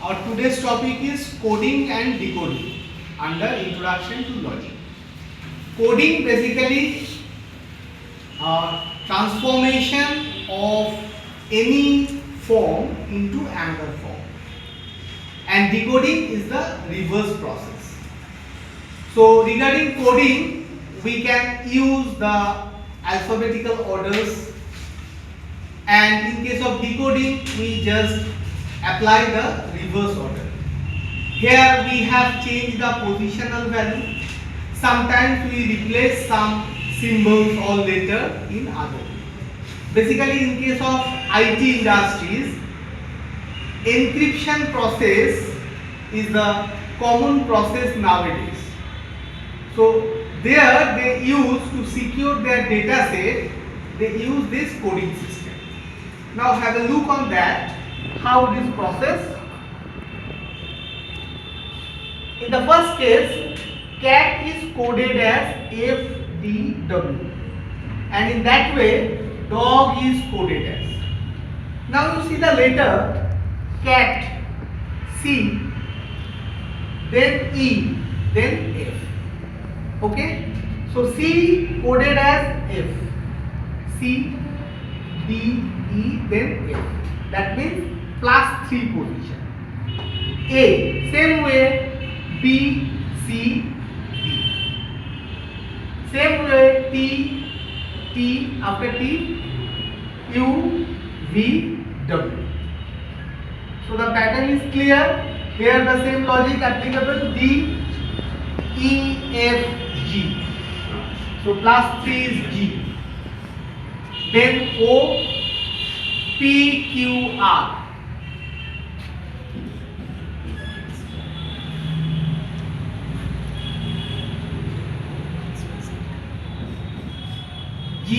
Our today's topic is coding and decoding under Introduction to Logic. Coding basically transformation of any form into another form, and decoding is the reverse process. So regarding coding, we can use the alphabetical orders, and in case of decoding we just apply the reverse order. Here we have changed the positional value. Sometimes we replace some symbols or letter in other. Basically in case of IT industries, encryption process is the common process nowadays. So there they use to secure their data set, they use this coding system. Now have a look on that, how this process. In the first case, cat is coded as FDW, and in that way dog is coded as. Now you see the letter cat, C, then E, then F. Okay, so C coded as F, C, D, E, then F. That means plus 3 position. A, same way, B, C, D. Same way, T, after T, U, V, W. So the pattern is clear. Here the same logic applicable, D, E, F, G. So plus 3 is G. Then O, P, Q, R. G,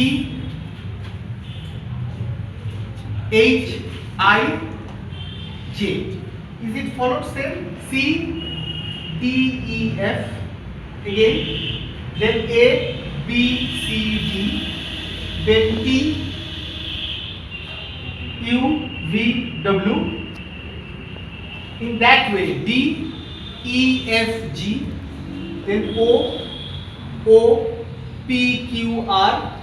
H, I, J. Is it followed same? C, D, E, F. Again. Then A, B, C, D. Then T, U, V, W. In that way, D, E, F, G. Then O, P, Q, R.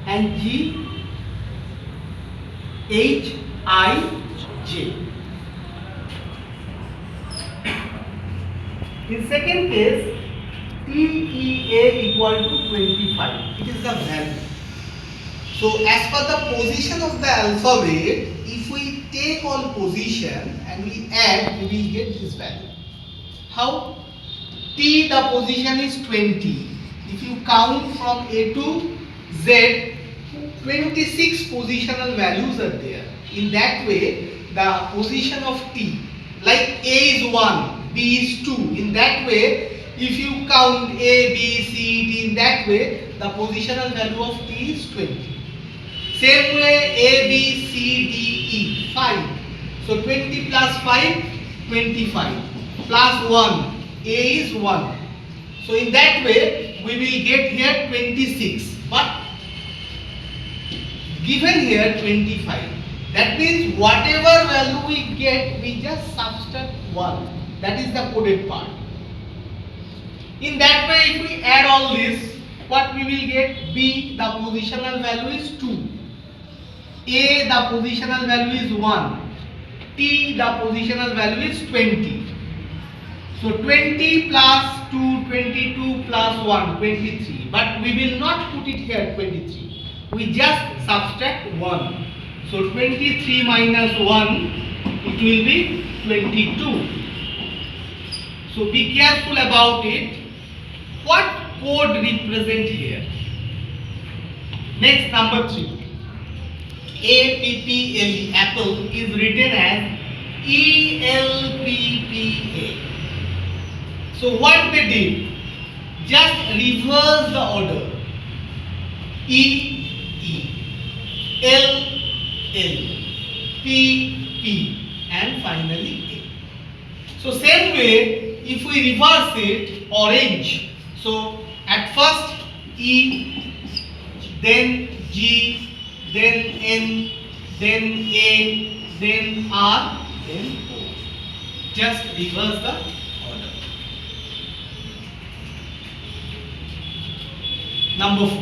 And G, H, I, J. In second case, T, E, A equal to 25. It is the value. So as per the position of the alphabet, if we take all position and we add, we will get this value. How? T, the position is 20. If you count from A to Z, 26 positional values are there. In that way, the position of T, like A is 1, B is 2. In that way, if you count A, B, C, D, in that way, the positional value of T is 20. Same way, A, B, C, D, E, 5. So 20 plus 5, 25. Plus 1, A is 1. So in that way, we will get here 26. But given here 25. That means whatever value we get, we just subtract 1. That is the coded part. In that way, if we add all this, what we will get? B, the positional value is 2. A, the positional value is 1. T, the positional value is 20. So 20 plus 2, 22 plus 1, 23. But we will not put it here 23. We just subtract 1. So 23 minus 1, it will be 22. So be careful about it. What code represent here? Next, number 3. APPLE, apple, is written as ELPPA. So what they did? Just reverse the order. E, L, L, P, and finally A. So same way, if we reverse it, orange. So at first E, then G, then N, then A, then R, then O. Just reverse the order. Number 4.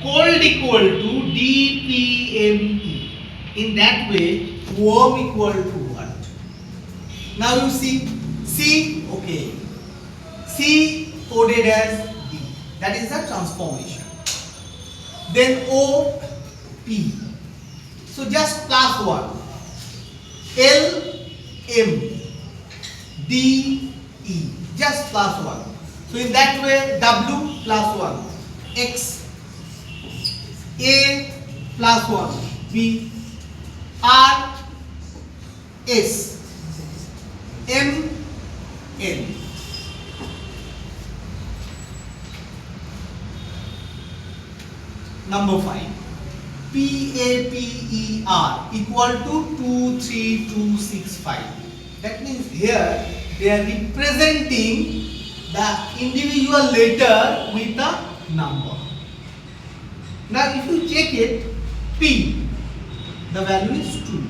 Cold equal to DPME. In that way, warm equal to what? Now you see, C, okay. C coded as D. That is the transformation. Then O, P. So just plus 1. L, M, D, E. Just plus 1. So in that way, W plus 1. X, A plus 1. B, R, S, M, N. Number 5. PAPER equal to 23265. That means here they are representing the individual letter with a number. Now if you check it, P, the value is 2.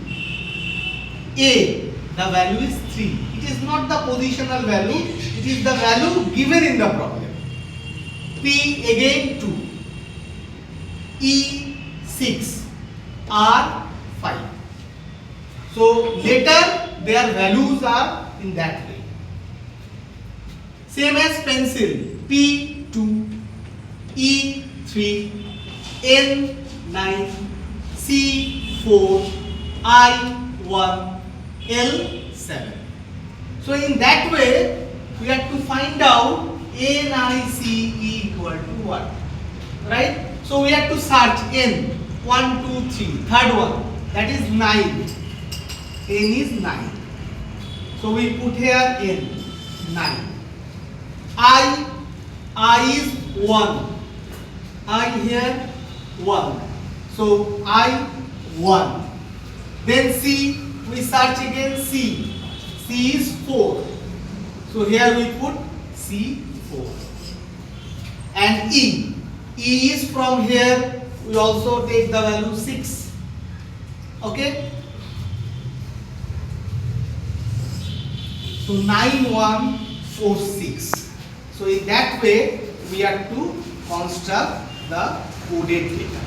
A, the value is 3. It is not the positional value, it is the value given in the problem. P again 2. E 6, R 5. So later their values are in that way. Same as pencil. P 2, E 3, N 9, C 4, I 1, L 7. So in that way we have to find out NICE equal to what? Right? So we have to search N. 1, 2, 3. Third one. That is 9. N is 9. So we put here N. 9. I is 1. I here 1. So I 1. Then C. We search again C. C is 4. So here we put C 4. And E. E is from here, we also take the value 6. Okay? So 9146. So in that way, we have to construct the coded data.